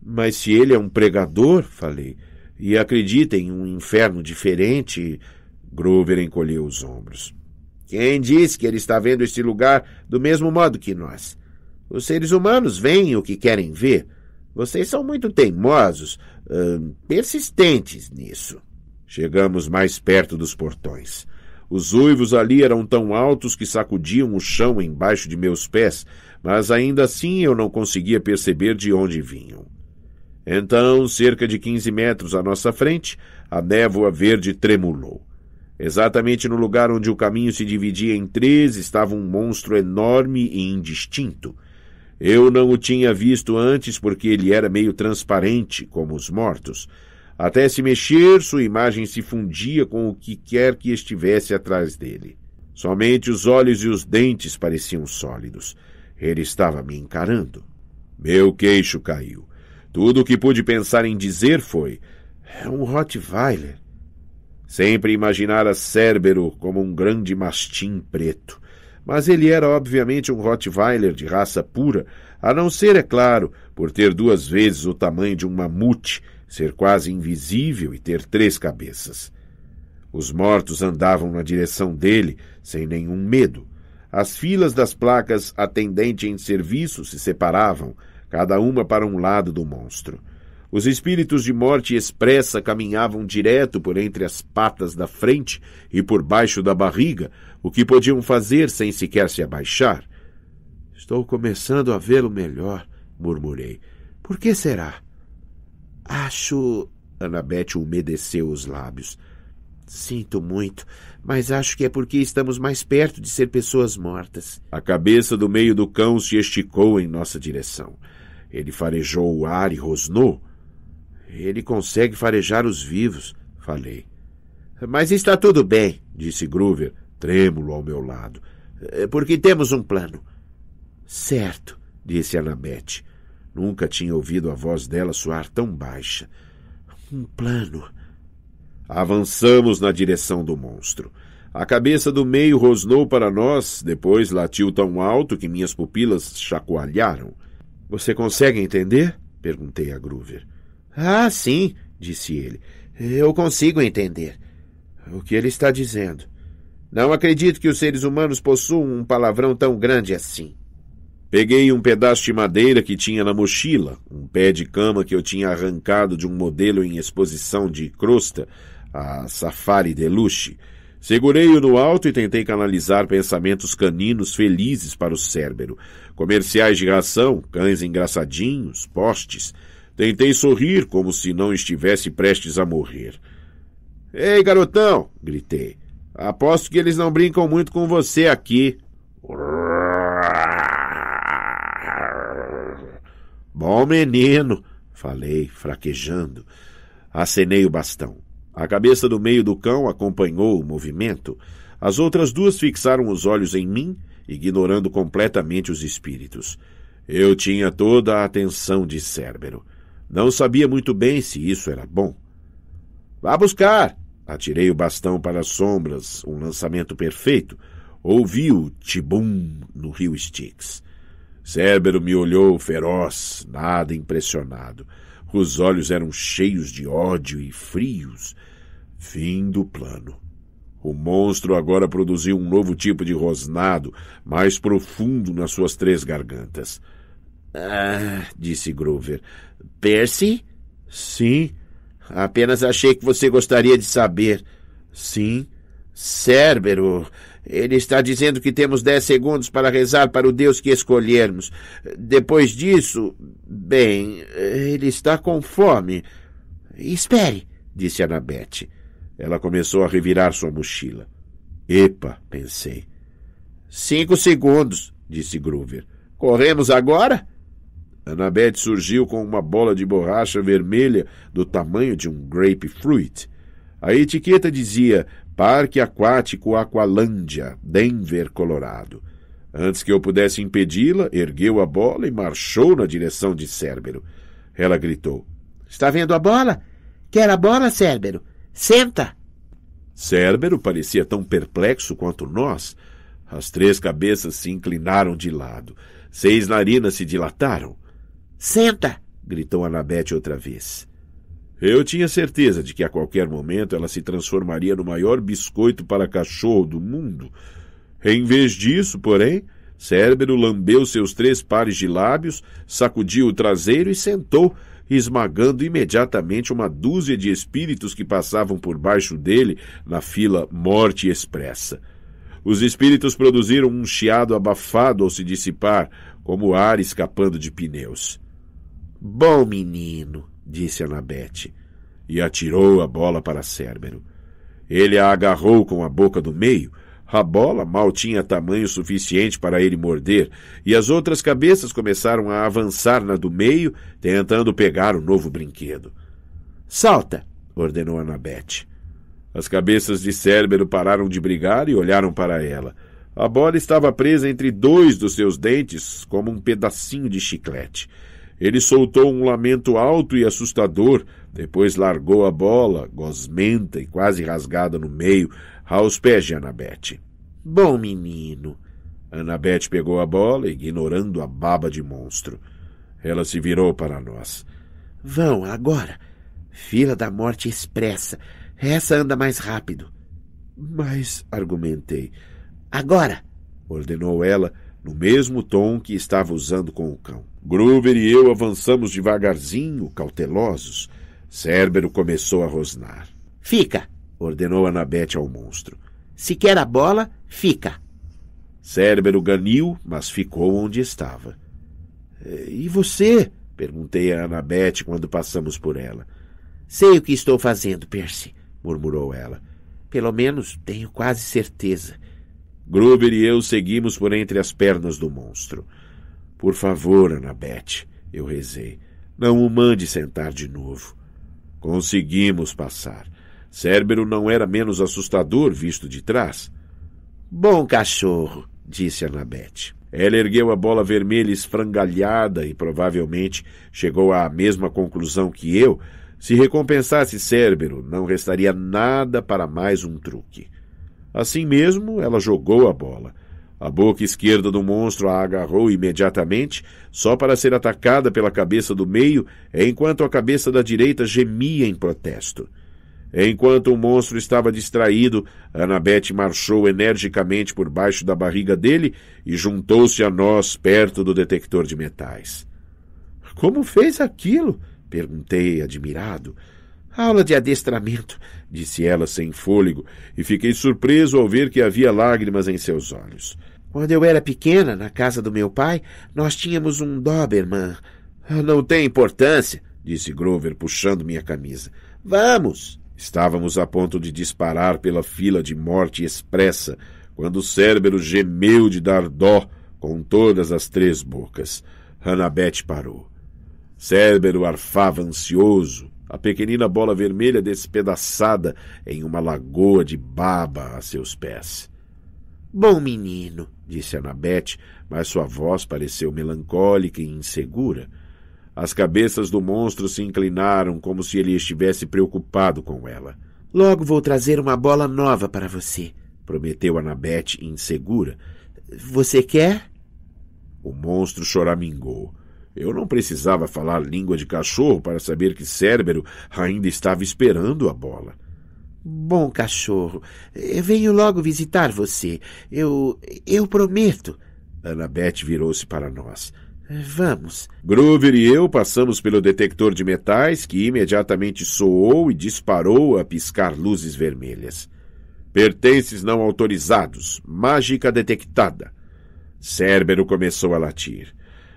Mas se ele é um pregador, falei, e acredita em um inferno diferente... Groover encolheu os ombros. Quem disse que ele está vendo este lugar do mesmo modo que nós? Os seres humanos veem o que querem ver. Vocês são muito teimosos, persistentes nisso. Chegamos mais perto dos portões. Os uivos ali eram tão altos que sacudiam o chão embaixo de meus pés, mas ainda assim eu não conseguia perceber de onde vinham. Então, cerca de 15 metros à nossa frente, a névoa verde tremulou. Exatamente no lugar onde o caminho se dividia em 3 estava um monstro enorme e indistinto. Eu não o tinha visto antes porque ele era meio transparente, como os mortos. Até se mexer, sua imagem se fundia com o que quer que estivesse atrás dele. Somente os olhos e os dentes pareciam sólidos. Ele estava me encarando. Meu queixo caiu. Tudo o que pude pensar em dizer foi: é um Rottweiler. Sempre imaginara Cérbero como um grande mastim preto. Mas ele era obviamente um Rottweiler de raça pura, a não ser, é claro, por ter 2 vezes o tamanho de um mamute, ser quase invisível e ter 3 cabeças. Os mortos andavam na direção dele, sem nenhum medo. As filas das placas atendente em serviço se separavam, cada uma para um lado do monstro. Os espíritos de morte expressa caminhavam direto por entre as patas da frente e por baixo da barriga, o que podiam fazer sem sequer se abaixar. Estou começando a vê-lo melhor, murmurei. Por que será? Acho... Annabeth umedeceu os lábios. Sinto muito, mas acho que é porque estamos mais perto de ser pessoas mortas. A cabeça do meio do cão se esticou em nossa direção. Ele farejou o ar e rosnou. Ele consegue farejar os vivos, falei. Mas está tudo bem, disse Groover, trêmulo ao meu lado. Porque temos um plano. Certo, disse Annabeth. Nunca tinha ouvido a voz dela soar tão baixa. Um plano. Avançamos na direção do monstro. A cabeça do meio rosnou para nós, depois latiu tão alto que minhas pupilas chacoalharam. Você consegue entender? Perguntei a Groover. Ah, sim, disse ele. Eu consigo entender. O que ele está dizendo? Não acredito que os seres humanos possuam um palavrão tão grande assim. Peguei um pedaço de madeira que tinha na mochila, um pé de cama que eu tinha arrancado de um modelo em exposição de crosta, a Safari Deluxe. Segurei-o no alto e tentei canalizar pensamentos caninos felizes para o Cérbero. Comerciais de ração, cães engraçadinhos, postes. Tentei sorrir como se não estivesse prestes a morrer. Ei, garotão! Gritei. Aposto que eles não brincam muito com você aqui. Bom menino, falei, fraquejando. Acenei o bastão. A cabeça do meio do cão acompanhou o movimento. As outras 2 fixaram os olhos em mim, ignorando completamente os espíritos. Eu tinha toda a atenção de Cérbero. Não sabia muito bem se isso era bom. Vá buscar! Atirei o bastão para as sombras, um lançamento perfeito. Ouvi o tibum no rio Styx. Cérbero me olhou feroz, nada impressionado. Os olhos eram cheios de ódio e frios. Fim do plano. O monstro agora produziu um novo tipo de rosnado, mais profundo nas suas 3 gargantas. Ah, disse Groover. Percy? Sim. Apenas achei que você gostaria de saber. Sim. Cérbero, ele está dizendo que temos 10 segundos para rezar para o Deus que escolhermos. Depois disso, bem, ele está com fome. Espere, disse Annabeth. Ela começou a revirar sua mochila. Epa, pensei. 5 segundos, disse Groover. Corremos agora? Annabeth surgiu com uma bola de borracha vermelha do tamanho de um grapefruit. A etiqueta dizia Parque Aquático Aqualândia, Denver, Colorado. Antes que eu pudesse impedi-la, ergueu a bola e marchou na direção de Cérbero. Ela gritou. Está vendo a bola? Quer a bola, Cérbero? Senta! Cérbero parecia tão perplexo quanto nós. As 3 cabeças se inclinaram de lado. 6 narinas se dilataram. Senta! gritou Annabeth outra vez. Eu tinha certeza de que a qualquer momento ela se transformaria no maior biscoito para cachorro do mundo. Em vez disso, porém, Cérbero lambeu seus 3 pares de lábios, sacudiu o traseiro e sentou, esmagando imediatamente uma dúzia de espíritos que passavam por baixo dele na fila Morte Expressa. Os espíritos produziram um chiado abafado ao se dissipar, como ar escapando de pneus. Bom menino, disse Annabeth, e atirou a bola para Cérbero. Ele a agarrou com a boca do meio. A bola mal tinha tamanho suficiente para ele morder, e as outras cabeças começaram a avançar na do meio, tentando pegar o novo brinquedo. Salta, ordenou Annabeth. As cabeças de Cérbero pararam de brigar e olharam para ela. A bola estava presa entre 2 dos seus dentes, como um pedacinho de chiclete. Ele soltou um lamento alto e assustador, depois largou a bola, gosmenta e quase rasgada no meio, aos pés de Annabeth. Bom menino. Annabeth pegou a bola, ignorando a baba de monstro. Ela se virou para nós. Vão, agora. Fila da Morte Expressa. Essa anda mais rápido. Mas, argumentei. Agora, ordenou ela, no mesmo tom que estava usando com o cão. Groover e eu avançamos devagarzinho, cautelosos. Cérbero começou a rosnar. Fica, ordenou Annabeth ao monstro. Se quer a bola, fica. Cérbero ganiu, mas ficou onde estava. E você? Perguntei a Annabeth quando passamos por ela. Sei o que estou fazendo, Percy, murmurou ela. Pelo menos tenho quase certeza. Groover e eu seguimos por entre as pernas do monstro. Por favor, Annabeth, eu rezei, não o mande sentar de novo. Conseguimos passar. Cérbero não era menos assustador visto de trás. Bom cachorro, disse Annabeth. Ela ergueu a bola vermelha esfrangalhada e provavelmente chegou à mesma conclusão que eu. Se recompensasse Cérbero, não restaria nada para mais um truque. Assim mesmo, ela jogou a bola. A boca esquerda do monstro a agarrou imediatamente, só para ser atacada pela cabeça do meio, enquanto a cabeça da direita gemia em protesto. Enquanto o monstro estava distraído, Annabeth marchou energicamente por baixo da barriga dele e juntou-se a nós perto do detector de metais. — Como fez aquilo? — perguntei, admirado. — Aula de adestramento, disse ela sem fôlego, e fiquei surpreso ao ver que havia lágrimas em seus olhos. Quando eu era pequena, na casa do meu pai, nós tínhamos um Doberman. Não tem importância, disse Groover, puxando minha camisa. Vamos! Estávamos a ponto de disparar pela fila de Morte Expressa, quando Cérbero gemeu de dar dó com todas as 3 bocas. Annabeth parou. Cérbero arfava ansioso, a pequenina bola vermelha despedaçada em uma lagoa de baba a seus pés. Bom menino, disse Annabeth, mas sua voz pareceu melancólica e insegura. As cabeças do monstro se inclinaram como se ele estivesse preocupado com ela. Logo vou trazer uma bola nova para você, prometeu Annabeth insegura. Você quer? O monstro choramingou. Eu não precisava falar língua de cachorro para saber que Cérbero ainda estava esperando a bola. Bom cachorro, venho logo visitar você. Eu prometo. Annabeth virou-se para nós. Vamos. Groover e eu passamos pelo detector de metais, que imediatamente soou e disparou a piscar luzes vermelhas. Pertences não autorizados. Mágica detectada. Cérbero começou a latir.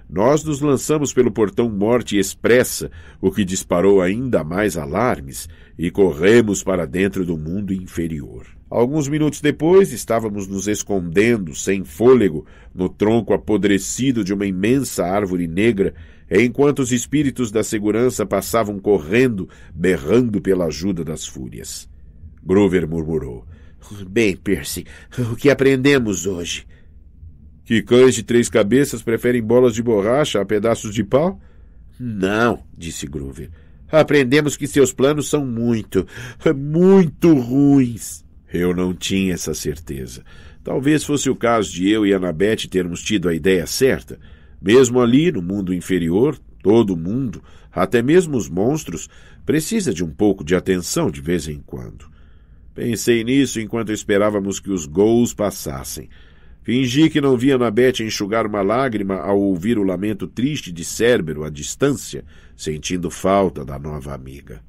Nós nos lançamos pelo portão Morte Expressa, o que disparou ainda mais alarmes, e corremos para dentro do mundo inferior. Alguns minutos depois, estávamos nos escondendo, sem fôlego, no tronco apodrecido de uma imensa árvore negra, enquanto os espíritos da segurança passavam correndo, berrando pela ajuda das fúrias. Groover murmurou. Bem, Percy, o que aprendemos hoje? Que cães de 3 cabeças preferem bolas de borracha a pedaços de pau? Não, disse Groover. Aprendemos que seus planos são muito ruins. Eu não tinha essa certeza. Talvez fosse o caso de eu e Annabeth termos tido a ideia certa. Mesmo ali, no mundo inferior, Todo mundo, até mesmo os monstros, precisa de um pouco de atenção de vez em quando. Pensei nisso enquanto esperávamos que os ghouls passassem. Fingi que não via Annabeth enxugar uma lágrima ao ouvir o lamento triste de Cérbero à distância, sentindo falta da nova amiga.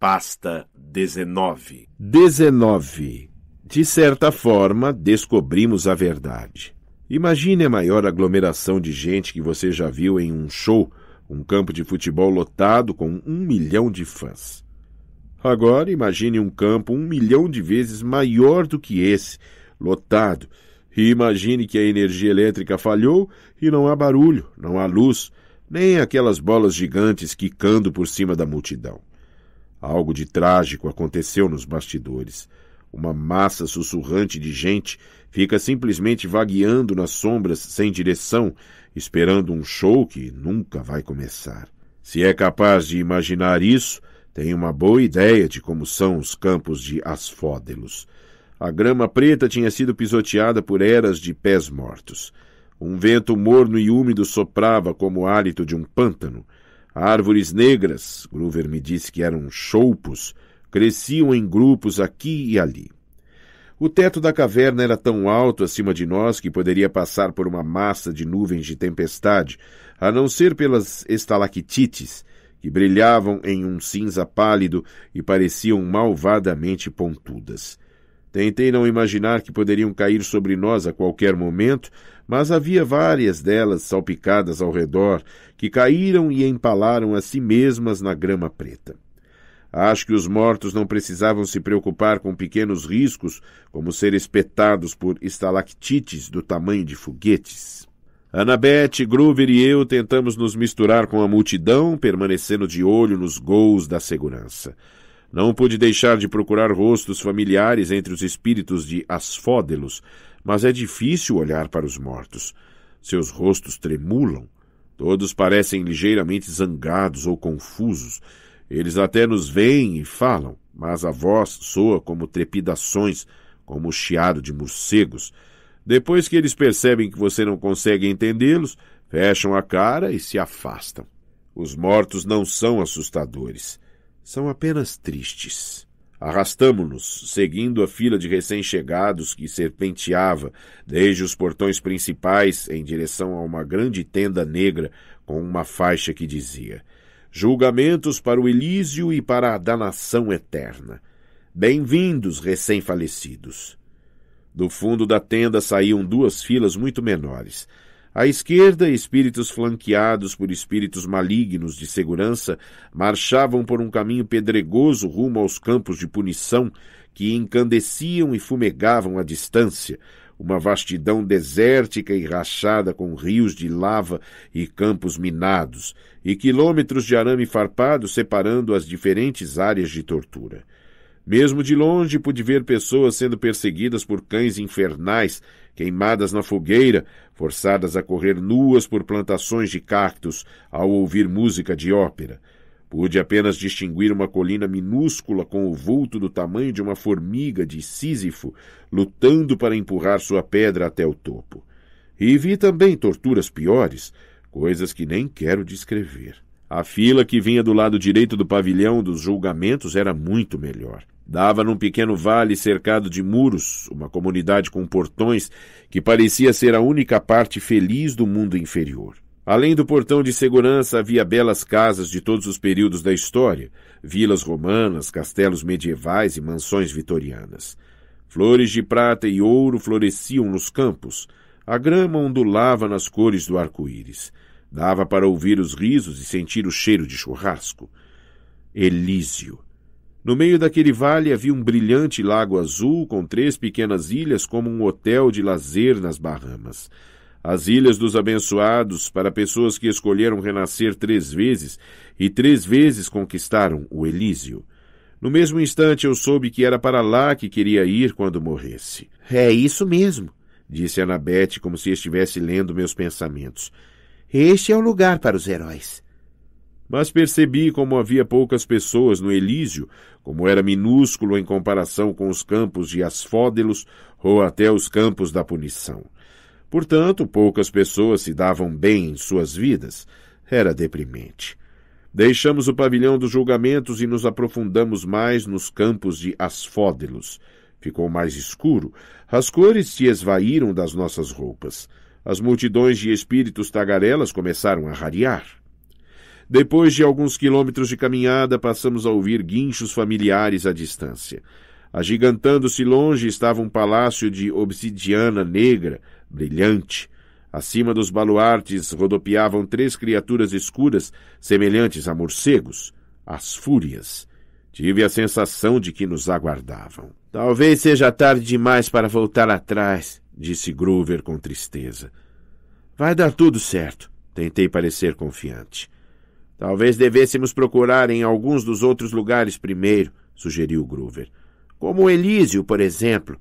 Pasta 19. 19. De certa forma, descobrimos a verdade. Imagine a maior aglomeração de gente que você já viu em um show, um campo de futebol lotado com 1 milhão de fãs. Agora imagine um campo 1 milhão de vezes maior do que esse, lotado, e imagine que a energia elétrica falhou e não há barulho, não há luz, nem aquelas bolas gigantes quicando por cima da multidão. Algo de trágico aconteceu nos bastidores. Uma massa sussurrante de gente fica simplesmente vagueando nas sombras sem direção, esperando um show que nunca vai começar. Se é capaz de imaginar isso, tem uma boa ideia de como são os campos de Asfódelos. A grama preta tinha sido pisoteada por eras de pés mortos. Um vento morno e úmido soprava como o hálito de um pântano. Árvores negras, Groover me disse que eram choupos, cresciam em grupos aqui e ali. O teto da caverna era tão alto acima de nós que poderia passar por uma massa de nuvens de tempestade, a não ser pelas estalactites, que brilhavam em um cinza pálido e pareciam malvadamente pontudas. Tentei não imaginar que poderiam cair sobre nós a qualquer momento, mas havia várias delas salpicadas ao redor, que caíram e empalaram a si mesmas na grama preta. Acho que os mortos não precisavam se preocupar com pequenos riscos, como ser espetados por estalactites do tamanho de foguetes. Annabeth, Groover e eu tentamos nos misturar com a multidão, permanecendo de olho nos ghouls da segurança. Não pude deixar de procurar rostos familiares entre os espíritos de Asfódelos, mas é difícil olhar para os mortos. Seus rostos tremulam. Todos parecem ligeiramente zangados ou confusos. Eles até nos veem e falam, mas a voz soa como trepidações, como o chiado de morcegos. Depois que eles percebem que você não consegue entendê-los, fecham a cara e se afastam. Os mortos não são assustadores. São apenas tristes. Arrastamo-nos, seguindo a fila de recém-chegados que serpenteava desde os portões principais em direção a uma grande tenda negra com uma faixa que dizia: julgamentos para o Elísio e para a danação eterna. Bem-vindos, recém-falecidos. Do fundo da tenda saíam 2 filas muito menores. À esquerda, espíritos flanqueados por espíritos malignos de segurança marchavam por um caminho pedregoso rumo aos campos de punição que incandesciam e fumegavam à distância, uma vastidão desértica e rachada com rios de lava e campos minados, e quilômetros de arame farpado separando as diferentes áreas de tortura. Mesmo de longe pude ver pessoas sendo perseguidas por cães infernais, queimadas na fogueira, forçadas a correr nuas por plantações de cactos ao ouvir música de ópera. Pude apenas distinguir uma colina minúscula com o vulto do tamanho de uma formiga de Sísifo lutando para empurrar sua pedra até o topo. E vi também torturas piores, coisas que nem quero descrever. A fila que vinha do lado direito do pavilhão dos julgamentos era muito melhor. Dava num pequeno vale cercado de muros, uma comunidade com portões que parecia ser a única parte feliz do mundo inferior. Além do portão de segurança, havia belas casas de todos os períodos da história, vilas romanas, castelos medievais e mansões vitorianas. Flores de prata e ouro floresciam nos campos. A grama ondulava nas cores do arco-íris. Dava para ouvir os risos e sentir o cheiro de churrasco. Elísio. No meio daquele vale havia um brilhante lago azul com 3 pequenas ilhas como um hotel de lazer nas Bahamas. As Ilhas dos Abençoados para pessoas que escolheram renascer 3 vezes e 3 vezes conquistaram o Elísio. No mesmo instante eu soube que era para lá que queria ir quando morresse. É isso mesmo, disse Annabeth como se estivesse lendo meus pensamentos. Este é o lugar para os heróis. Mas percebi como havia poucas pessoas no Elísio, como era minúsculo em comparação com os campos de Asfódelos ou até os campos da punição. Portanto, poucas pessoas se davam bem em suas vidas. Era deprimente. Deixamos o pavilhão dos julgamentos e nos aprofundamos mais nos campos de Asfódelos. Ficou mais escuro. As cores se esvaíram das nossas roupas. As multidões de espíritos tagarelas começaram a rarear. Depois de alguns quilômetros de caminhada, passamos a ouvir guinchos familiares à distância. Agigantando-se longe estava um palácio de obsidiana negra, brilhante. Acima dos baluartes rodopiavam 3 criaturas escuras, semelhantes a morcegos, as fúrias. Tive a sensação de que nos aguardavam. Talvez seja tarde demais para voltar atrás, disse Groover com tristeza. Vai dar tudo certo, tentei parecer confiante. Talvez devêssemos procurar em alguns dos outros lugares primeiro, sugeriu Groover. Como o Elísio, por exemplo.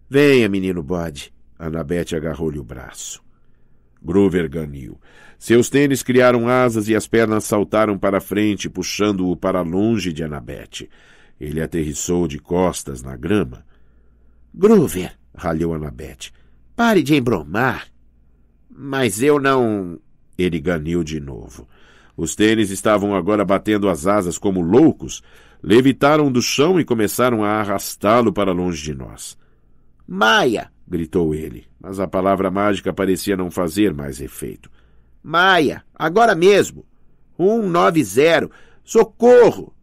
Venha, menino bode. Annabeth agarrou-lhe o braço. Groover ganiu. Seus tênis criaram asas e as pernas saltaram para frente, puxando-o para longe de Annabeth. Ele aterrissou de costas na grama. Groover, ralhou Annabeth, pare de embromar. Mas eu não... Ele ganiu de novo. Os tênis estavam agora batendo as asas como loucos, levitaram do chão e começaram a arrastá-lo para longe de nós. Maia! Gritou ele, mas a palavra mágica parecia não fazer mais efeito. Maia, agora mesmo! 190! Socorro!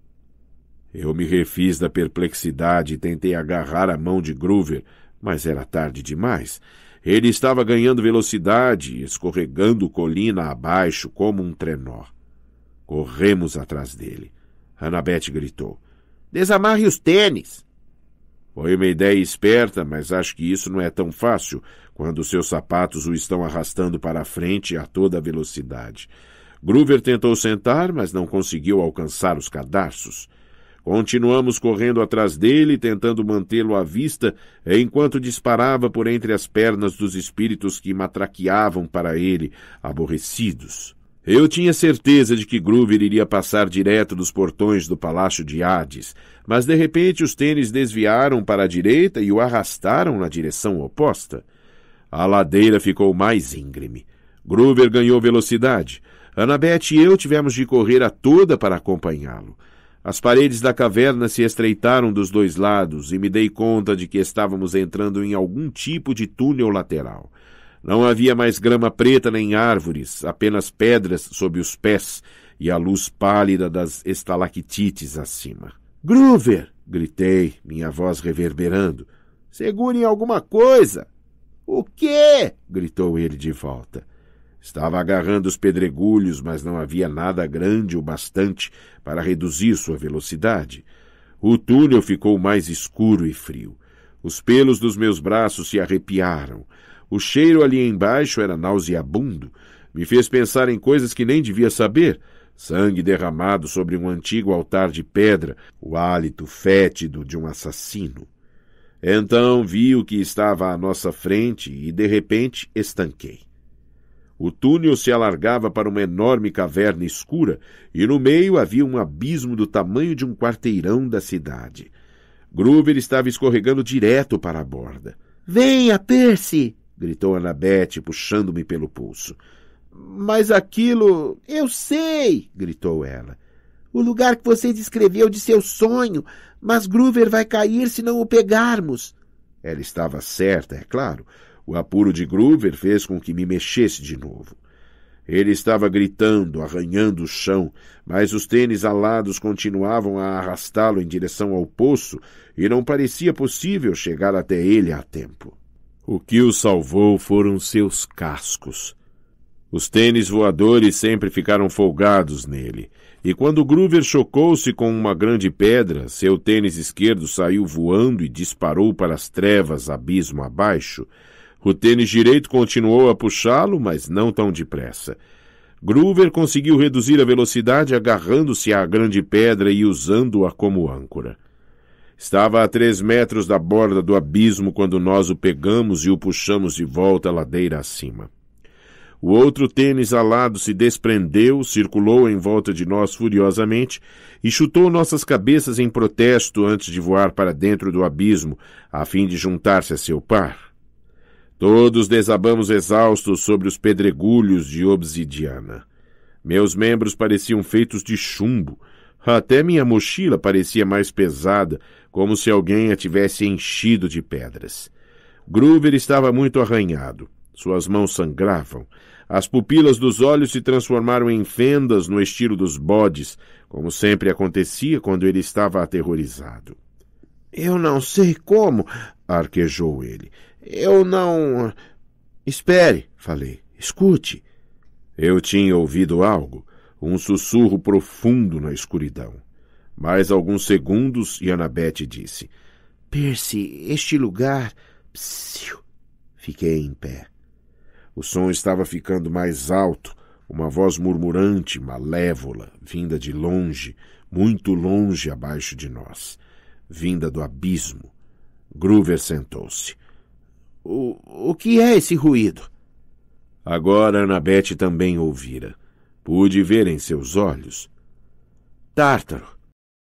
Eu me refiz da perplexidade e tentei agarrar a mão de Groover, mas era tarde demais. Ele estava ganhando velocidade e escorregando colina abaixo como um trenó. Corremos atrás dele. Annabeth gritou. Desamarre os tênis! Foi uma ideia esperta, mas acho que isso não é tão fácil quando seus sapatos o estão arrastando para a frente a toda velocidade. Groover tentou sentar, mas não conseguiu alcançar os cadarços. Continuamos correndo atrás dele, tentando mantê-lo à vista, enquanto disparava por entre as pernas dos espíritos que matraqueavam para ele, aborrecidos. Eu tinha certeza de que Groover iria passar direto dos portões do Palácio de Hades, mas de repente os tênis desviaram para a direita e o arrastaram na direção oposta. A ladeira ficou mais íngreme. Groover ganhou velocidade. Annabeth e eu tivemos de correr a toda para acompanhá-lo. As paredes da caverna se estreitaram dos dois lados e me dei conta de que estávamos entrando em algum tipo de túnel lateral. Não havia mais grama preta nem árvores, apenas pedras sob os pés e a luz pálida das estalactites acima. Groover! Gritei, minha voz reverberando. Segurem alguma coisa! O quê? Gritou ele de volta. Estava agarrando os pedregulhos, mas não havia nada grande o bastante para reduzir sua velocidade. O túnel ficou mais escuro e frio. Os pelos dos meus braços se arrepiaram. O cheiro ali embaixo era nauseabundo. Me fez pensar em coisas que nem devia saber. Sangue derramado sobre um antigo altar de pedra, o hálito fétido de um assassino. Então vi o que estava à nossa frente e, de repente, estanquei. O túnel se alargava para uma enorme caverna escura e no meio havia um abismo do tamanho de um quarteirão da cidade. Groover estava escorregando direto para a borda. — Venha, Percy! Gritou Annabeth, puxando-me pelo pulso. — Mas aquilo... — Eu sei! Gritou ela. — O lugar que você descreveu de seu sonho, mas Groover vai cair se não o pegarmos. Ela estava certa, é claro. O apuro de Groover fez com que me mexesse de novo. Ele estava gritando, arranhando o chão, mas os tênis alados continuavam a arrastá-lo em direção ao poço e não parecia possível chegar até ele a tempo. O que o salvou foram seus cascos. Os tênis voadores sempre ficaram folgados nele, e quando Groover chocou-se com uma grande pedra, seu tênis esquerdo saiu voando e disparou para as trevas abismo abaixo. O tênis direito continuou a puxá-lo, mas não tão depressa. Groover conseguiu reduzir a velocidade agarrando-se à grande pedra e usando-a como âncora. Estava a 3 metros da borda do abismo quando nós o pegamos e o puxamos de volta a ladeira acima. O outro tênis alado se desprendeu, circulou em volta de nós furiosamente e chutou nossas cabeças em protesto antes de voar para dentro do abismo, a fim de juntar-se a seu par. Todos desabamos exaustos sobre os pedregulhos de obsidiana. Meus membros pareciam feitos de chumbo. Até minha mochila parecia mais pesada, como se alguém a tivesse enchido de pedras. Groover estava muito arranhado. Suas mãos sangravam. As pupilas dos olhos se transformaram em fendas no estilo dos bodes, como sempre acontecia quando ele estava aterrorizado. Eu não sei como, arquejou ele. Eu não... Espere, falei. Escute. Eu tinha ouvido algo, um sussurro profundo na escuridão. Mais alguns segundos e Annabeth disse: Percy, este lugar... Psiu. Fiquei em pé. O som estava ficando mais alto, uma voz murmurante, malévola, vinda de longe, muito longe abaixo de nós, vinda do abismo. Groover sentou-se. O que é esse ruído? Agora Annabeth também ouvira. Pude ver em seus olhos. Tártaro,